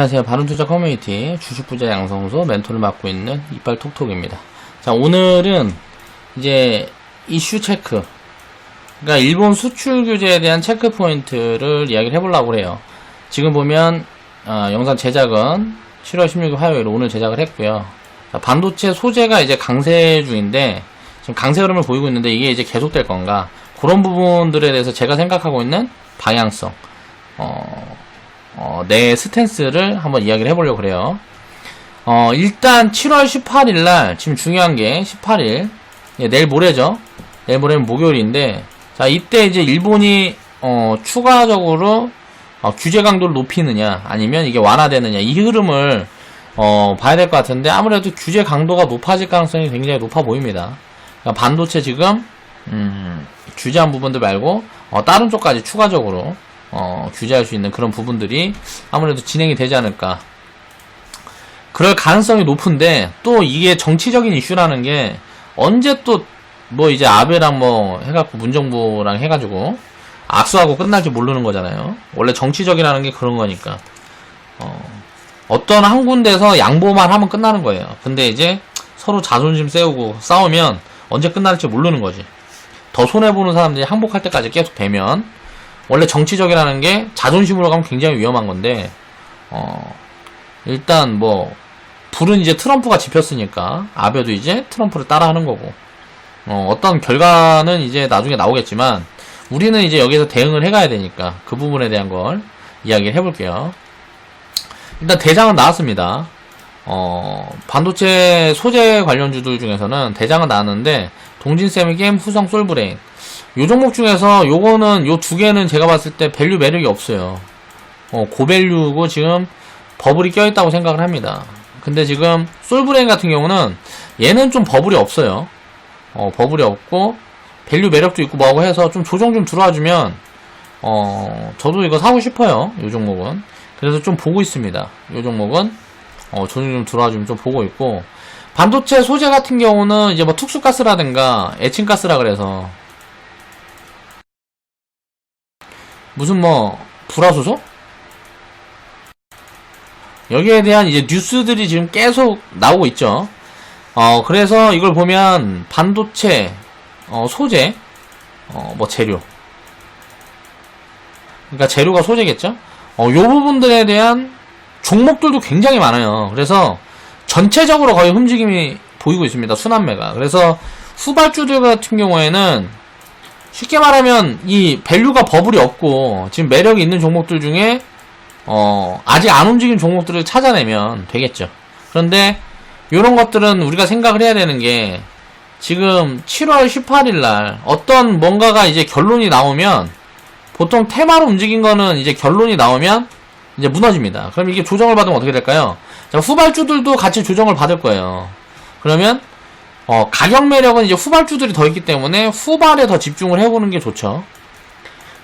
안녕하세요. 바른투자 커뮤니티 주식부자 양성소 멘토를 맡고 있는 이빨톡톡입니다. 자, 오늘은 이제 이슈 체크, 그러니까 일본 수출 규제에 대한 체크 포인트를 이야기를 해보려고 해요. 지금 보면 영상 제작은 7월 16일 화요일 오늘 제작을 했고요. 자, 반도체 소재가 이제 강세 중인데 지금 강세 흐름을 보이고 있는데 이게 이제 계속될 건가, 그런 부분들에 대해서 제가 생각하고 있는 방향성, 내 스탠스를 한번 이야기를 해보려고 그래요. 일단 7월 18일날 지금 중요한 게 18일, 내일 모레죠. 내일 모레는 목요일인데, 자, 이때 이제 일본이 추가적으로 규제 강도를 높이느냐 아니면 이게 완화되느냐, 이 흐름을 봐야 될 것 같은데, 아무래도 규제 강도가 높아질 가능성이 굉장히 높아 보입니다. 그러니까 반도체 지금 규제한 부분들 말고 다른 쪽까지 추가적으로 규제할 수 있는 그런 부분들이 아무래도 진행이 되지 않을까, 그럴 가능성이 높은데, 또 이게 정치적인 이슈라는 게 언제 또 뭐 이제 아베랑 뭐 해갖고 문정부랑 해가지고 악수하고 끝날지 모르는 거잖아요. 원래 정치적이라는 게 그런 거니까 어떤 한 군데서 양보만 하면 끝나는 거예요. 근데 이제 서로 자존심 세우고 싸우면 언제 끝날지 모르는 거지. 더 손해보는 사람들이 항복할 때까지 계속 되면, 원래 정치적이라는 게 자존심으로 가면 굉장히 위험한 건데, 일단 뭐 불은 이제 트럼프가 지폈으니까 아베도 이제 트럼프를 따라하는 거고, 어떤 결과는 이제 나중에 나오겠지만 우리는 이제 여기서 대응을 해가야 되니까 그 부분에 대한 걸 이야기를 해볼게요. 일단 대장은 나왔습니다. 반도체 소재 관련주들 중에서는 대장은 나왔는데, 동진세미겜, 후성, 솔브레인, 요 종목 중에서 요거는, 요 두 개는 제가 봤을 때 밸류 매력이 없어요. 고밸류고 지금 버블이 껴있다고 생각을 합니다. 근데 지금 솔브레인 같은 경우는 얘는 좀 버블이 없어요. 버블이 없고 밸류 매력도 있고 뭐하고 해서 좀 조정 좀 들어와주면 저도 이거 사고 싶어요. 요 종목은. 그래서 좀 보고 있습니다. 요 종목은 조정 좀 들어와주면 좀 보고 있고, 반도체 소재 같은 경우는 이제 뭐 특수가스라든가 에칭가스라 그래서 무슨 뭐 불화소소? 여기에 대한 이제 뉴스들이 지금 계속 나오고 있죠. 그래서 이걸 보면 반도체, 소재, 뭐 재료, 그러니까 재료가 소재겠죠. 요 부분들에 대한 종목들도 굉장히 많아요. 그래서 전체적으로 거의 움직임이 보이고 있습니다. 순환매가. 그래서 후발주들 같은 경우에는 쉽게 말하면 이 밸류가 버블이 없고 지금 매력이 있는 종목들 중에 아직 안 움직인 종목들을 찾아내면 되겠죠. 그런데 요런 것들은 우리가 생각을 해야 되는 게, 지금 7월 18일날 어떤 뭔가가 이제 결론이 나오면, 보통 테마로 움직인 거는 이제 결론이 나오면 이제 무너집니다. 그럼 이게 조정을 받으면 어떻게 될까요? 자, 후발주들도 같이 조정을 받을 거예요. 그러면 가격 매력은 이제 후발주들이 더 있기 때문에 후발에 더 집중을 해보는 게 좋죠.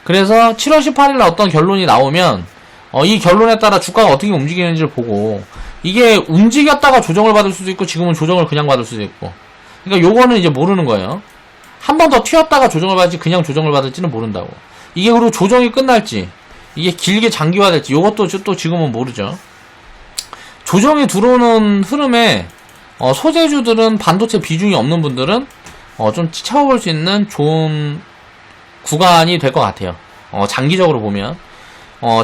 그래서 7월 18일날 어떤 결론이 나오면 이 결론에 따라 주가가 어떻게 움직이는지를 보고, 이게 움직였다가 조정을 받을 수도 있고 지금은 조정을 그냥 받을 수도 있고, 그러니까 요거는 이제 모르는 거예요. 한 번 더 튀었다가 조정을 받을지 그냥 조정을 받을지는 모른다고. 이게 그리고 조정이 끝날지 이게 길게 장기화될지 요것도 또 지금은 모르죠. 조정이 들어오는 흐름에 소재주들은, 반도체 비중이 없는 분들은 좀 채워볼 수 있는 좋은 구간이 될 것 같아요. 장기적으로 보면.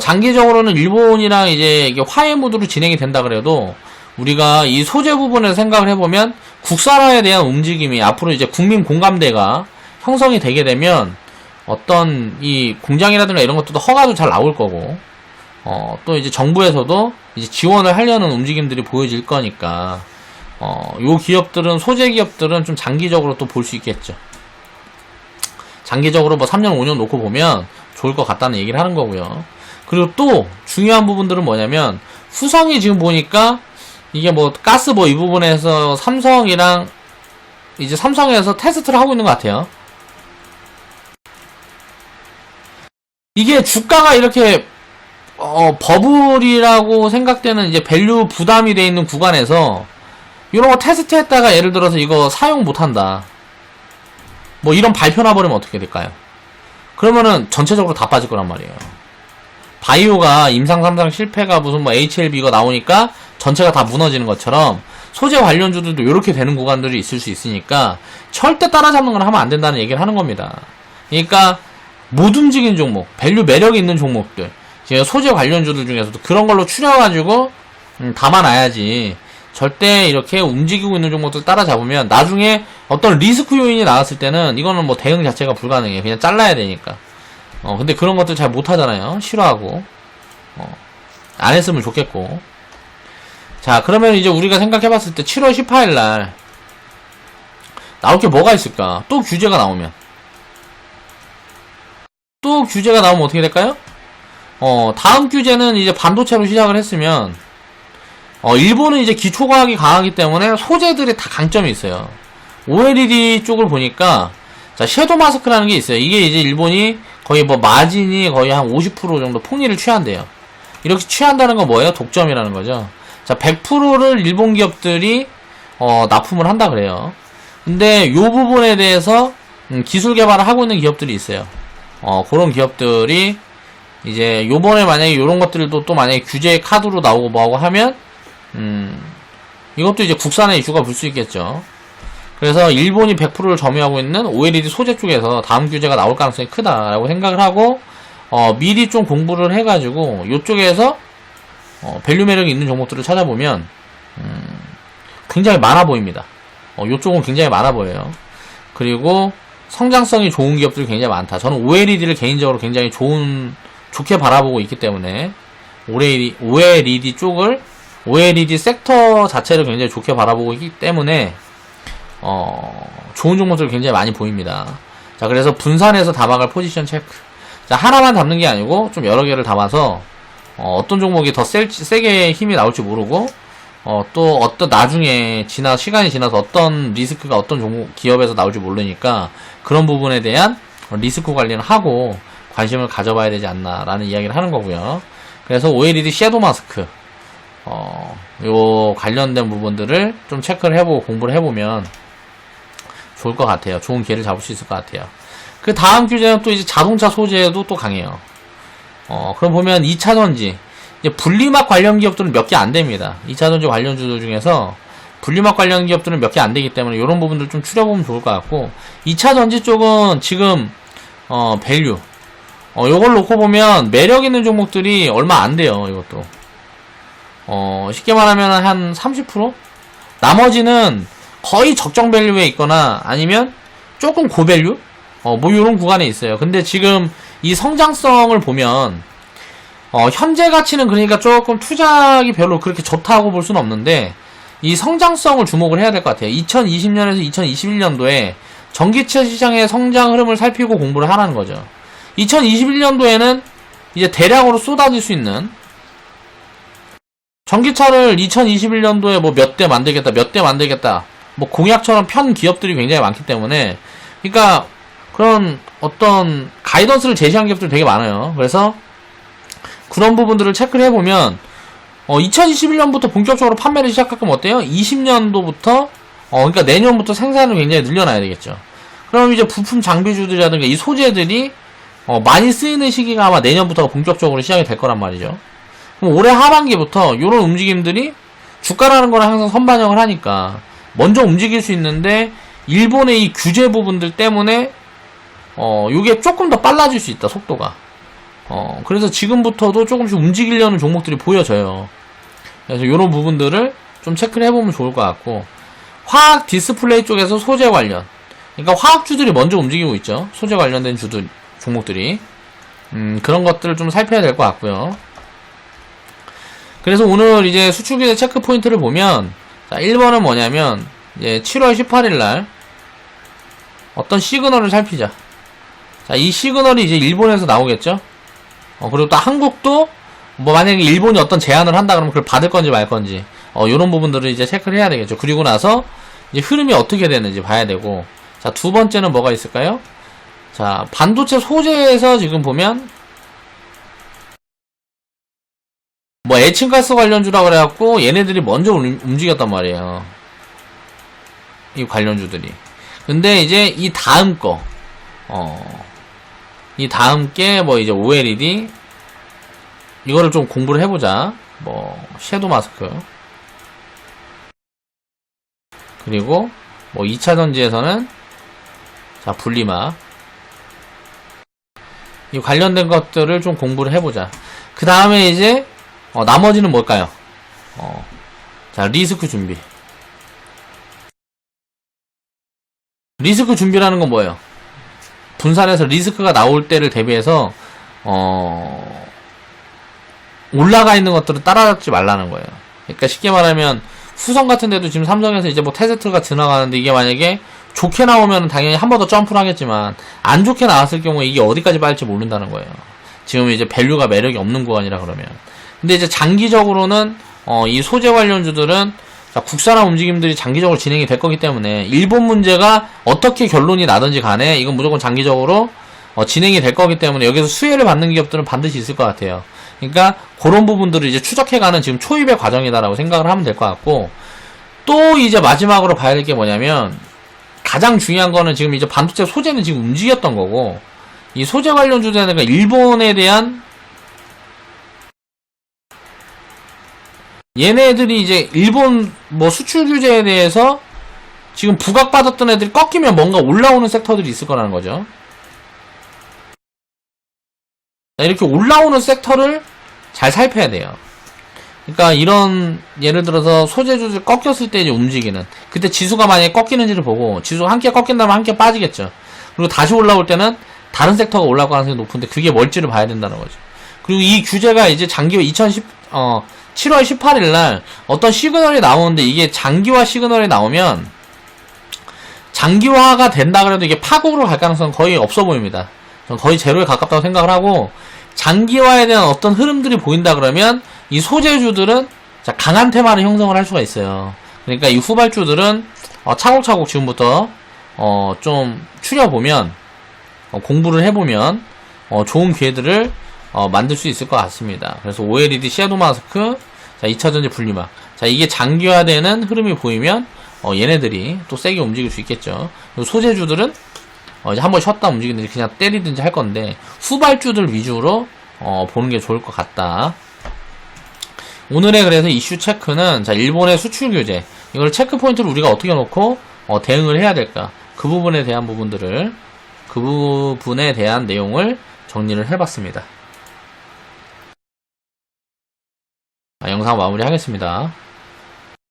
장기적으로는 일본이랑 이제 이게 화해 무드로 진행이 된다 그래도, 우리가 이 소재 부분을 생각을 해보면 국산화에 대한 움직임이 앞으로 이제 국민 공감대가 형성이 되게 되면 어떤 이 공장이라든가 이런 것도 허가도 잘 나올 거고, 또 이제 정부에서도 이제 지원을 하려는 움직임들이 보여질 거니까, 요 기업들은, 소재 기업들은 좀 장기적으로 또 볼 수 있겠죠. 장기적으로 뭐 3년, 5년 놓고 보면 좋을 것 같다는 얘기를 하는 거고요. 그리고 또 중요한 부분들은 뭐냐면, 후성이 지금 보니까 이게 뭐 가스 뭐 이 부분에서 삼성이랑 이제 삼성에서 테스트를 하고 있는 것 같아요. 이게 주가가 이렇게 버블이라고 생각되는 이제 밸류 부담이 돼 있는 구간에서 이런 거 테스트했다가 예를 들어서 이거 사용 못한다, 뭐 이런 발표 나버리면 어떻게 될까요? 그러면은 전체적으로 다 빠질 거란 말이에요. 바이오가 임상 3상 실패가 무슨 뭐 HLB가 나오니까 전체가 다 무너지는 것처럼 소재 관련주들도 이렇게 되는 구간들이 있을 수 있으니까 절대 따라잡는 건 하면 안 된다는 얘기를 하는 겁니다. 그러니까 못 움직이는 종목, 밸류 매력이 있는 종목들, 소재 관련주들 중에서도 그런 걸로 추려가지고 담아놔야지. 절대 이렇게 움직이고 있는 종목들 따라잡으면 나중에 어떤 리스크 요인이 나왔을 때는 이거는 뭐 대응 자체가 불가능해. 그냥 잘라야 되니까. 근데 그런 것들 잘 못하잖아요. 싫어하고. 안 했으면 좋겠고. 자, 그러면 이제 우리가 생각해봤을 때 7월 18일날 나올 게 뭐가 있을까? 또 규제가 나오면. 또 규제가 나오면 어떻게 될까요? 다음 규제는 이제 반도체로 시작을 했으면, 일본은 이제 기초과학이 강하기 때문에 소재들이 다 강점이 있어요. OLED 쪽을 보니까, 자, 섀도우 마스크라는 게 있어요. 이게 이제 일본이 거의 뭐 마진이 거의 한 50% 정도 폭리를 취한대요. 이렇게 취한다는 건 뭐예요? 독점이라는 거죠. 자, 100%를 일본 기업들이, 납품을 한다 그래요. 근데 요 부분에 대해서, 기술 개발을 하고 있는 기업들이 있어요. 그런 기업들이, 이제 요번에 만약에 요런 것들도 또 만약에 규제 카드로 나오고 뭐하고 하면, 이것도 이제 국산의 이슈가 불 수 있겠죠. 그래서 일본이 100%를 점유하고 있는 OLED 소재 쪽에서 다음 규제가 나올 가능성이 크다라고 생각을 하고, 미리 좀 공부를 해가지고 요쪽에서 밸류 매력이 있는 종목들을 찾아보면 굉장히 많아 보입니다. 요쪽은 굉장히 많아 보여요. 그리고 성장성이 좋은 기업들이 굉장히 많다. 저는 OLED를 개인적으로 굉장히 좋게 바라보고 있기 때문에 OLED 쪽을 OLED 섹터 자체를 굉장히 좋게 바라보고 있기 때문에 좋은 종목들이 굉장히 많이 보입니다. 자, 그래서 분산해서 담아갈 포지션 체크. 자, 하나만 담는 게 아니고 좀 여러 개를 담아서 어떤 종목이 더 세게 힘이 나올지 모르고 또 어떤 나중에 시간이 지나서 어떤 리스크가 어떤 종목 기업에서 나올지 모르니까 그런 부분에 대한 리스크 관리는 하고 관심을 가져봐야 되지 않나라는 이야기를 하는 거고요. 그래서 OLED 섀도우 마스크 요 관련된 부분들을 좀 체크를 해보고 공부를 해보면 좋을 것 같아요. 좋은 기회를 잡을 수 있을 것 같아요. 그 다음 규제는 또 이제 자동차 소재도 또 강해요. 그럼 보면 2차전지, 이제 분리막 관련 기업들은 몇 개 안 됩니다. 2차전지 관련주들 중에서 분리막 관련 기업들은 몇 개 안 되기 때문에 이런 부분들 좀 추려보면 좋을 것 같고, 2차전지 쪽은 지금, 밸류. 요걸 놓고 보면 매력 있는 종목들이 얼마 안 돼요, 이것도. 쉽게 말하면 한 30%? 나머지는 거의 적정 밸류에 있거나 아니면 조금 고밸류? 뭐 요런 구간에 있어요. 근데 지금 이 성장성을 보면 현재 가치는 그러니까 조금 투자하기 별로 그렇게 좋다고 볼 수는 없는데 이 성장성을 주목을 해야 될 것 같아요. 2020년에서 2021년도에 전기차 시장의 성장 흐름을 살피고 공부를 하라는 거죠. 2021년도에는 이제 대량으로 쏟아질 수 있는 전기차를 2021년도에 뭐 몇 대 만들겠다 뭐 공약처럼 편 기업들이 굉장히 많기 때문에, 그러니까 그런 어떤 가이던스를 제시한 기업들이 되게 많아요. 그래서 그런 부분들을 체크를 해보면 2021년부터 본격적으로 판매를 시작하면 어때요? 20년도부터 그러니까 내년부터 생산을 굉장히 늘려놔야 되겠죠. 그럼 이제 부품 장비주들이라든가 이 소재들이 많이 쓰이는 시기가 아마 내년부터가 본격적으로 시작이 될 거란 말이죠. 그럼 올해 하반기부터 이런 움직임들이 주가라는 거는 항상 선반영을 하니까 먼저 움직일 수 있는데, 일본의 이 규제 부분들 때문에 요게 조금 더 빨라질 수 있다, 속도가. 그래서 지금부터도 조금씩 움직이려는 종목들이 보여져요. 그래서 요런 부분들을 좀 체크를 해보면 좋을 것 같고, 화학 디스플레이 쪽에서 소재 관련, 그러니까 화학주들이 먼저 움직이고 있죠. 소재 관련된 종목들이. 그런 것들을 좀 살펴야 될 것 같고요. 그래서 오늘 이제 수출규제 체크 포인트를 보면, 자, 1번은 뭐냐면, 이제 7월 18일날 어떤 시그널을 살피자. 자, 이 시그널이 이제 일본에서 나오겠죠? 그리고 또 한국도, 뭐 만약에 일본이 어떤 제안을 한다 그러면 그걸 받을 건지 말 건지, 요런 부분들을 이제 체크를 해야 되겠죠. 그리고 나서, 이제 흐름이 어떻게 되는지 봐야 되고, 자, 두 번째는 뭐가 있을까요? 자, 반도체 소재에서 지금 보면, 뭐 에칭가스 관련주라 그래갖고 얘네들이 먼저 움직였단 말이에요. 이 관련주들이. 근데 이제 이 다음 거, 이 다음 게 뭐 이제 OLED, 이거를 좀 공부를 해보자. 뭐 섀도우 마스크, 그리고 뭐 2차 전지에서는 자 분리막, 이 관련된 것들을 좀 공부를 해보자. 그 다음에 이제 나머지는 뭘까요? 자 리스크 준비. 리스크 준비라는 건 뭐예요? 분산해서 리스크가 나올 때를 대비해서 올라가 있는 것들을 따라잡지 말라는 거예요. 그러니까 쉽게 말하면 후성 같은 데도 지금 삼성에서 이제 뭐 테스트가 지나가는데, 이게 만약에 좋게 나오면 당연히 한 번 더 점프를 하겠지만 안 좋게 나왔을 경우에 이게 어디까지 빠질지 모른다는 거예요. 지금 이제 밸류가 매력이 없는 구간이라 그러면. 근데 이제 장기적으로는 이 소재 관련주들은 자, 국산화 움직임들이 장기적으로 진행이 될 거기 때문에 일본 문제가 어떻게 결론이 나든지 간에 이건 무조건 장기적으로 진행이 될 거기 때문에 여기서 수혜를 받는 기업들은 반드시 있을 것 같아요. 그러니까 그런 부분들을 이제 추적해가는 지금 초입의 과정이다라고 생각을 하면 될 것 같고, 또 이제 마지막으로 봐야 될 게 뭐냐면, 가장 중요한 거는 지금 이제 반도체 소재는 지금 움직였던 거고, 이 소재 관련주들은 일본에 대한, 얘네들이 이제 일본 뭐 수출 규제에 대해서 지금 부각받았던 애들이 꺾이면 뭔가 올라오는 섹터들이 있을 거라는 거죠. 이렇게 올라오는 섹터를 잘 살펴야 돼요. 그러니까 이런 예를 들어서 소재주들 꺾였을 때 이제 움직이는, 그때 지수가 만약에 꺾이는지를 보고, 지수가 함께 꺾인다면 함께 빠지겠죠. 그리고 다시 올라올 때는 다른 섹터가 올라올 가능성이 높은데 그게 뭘지를 봐야 된다는 거죠. 그리고 이 규제가 이제 장기화 7월 18일 날 어떤 시그널이 나오는데, 이게 장기화 시그널이 나오면 장기화가 된다 그래도 이게 파국으로 갈 가능성은 거의 없어 보입니다. 저는 거의 제로에 가깝다고 생각을 하고, 장기화에 대한 어떤 흐름들이 보인다 그러면 이 소재주들은 강한 테마를 형성을 할 수가 있어요. 그러니까 이 후발주들은 차곡차곡 지금부터 좀 추려보면, 공부를 해보면 좋은 기회들을 만들 수 있을 것 같습니다. 그래서 OLED 섀도우 마스크, 자 2차전지 분리막, 자 이게 장기화되는 흐름이 보이면 얘네들이 또 세게 움직일 수 있겠죠. 그리고 소재주들은 이제 한번 쉬었다 움직이든지 그냥 때리든지 할 건데, 후발주들 위주로 보는 게 좋을 것 같다. 오늘의 그래서 이슈 체크는, 자 일본의 수출 규제, 이걸 체크 포인트를 우리가 어떻게 놓고 대응을 해야 될까, 그 부분에 대한 부분들을, 그 부분에 대한 내용을 정리를 해봤습니다. 영상 마무리하겠습니다.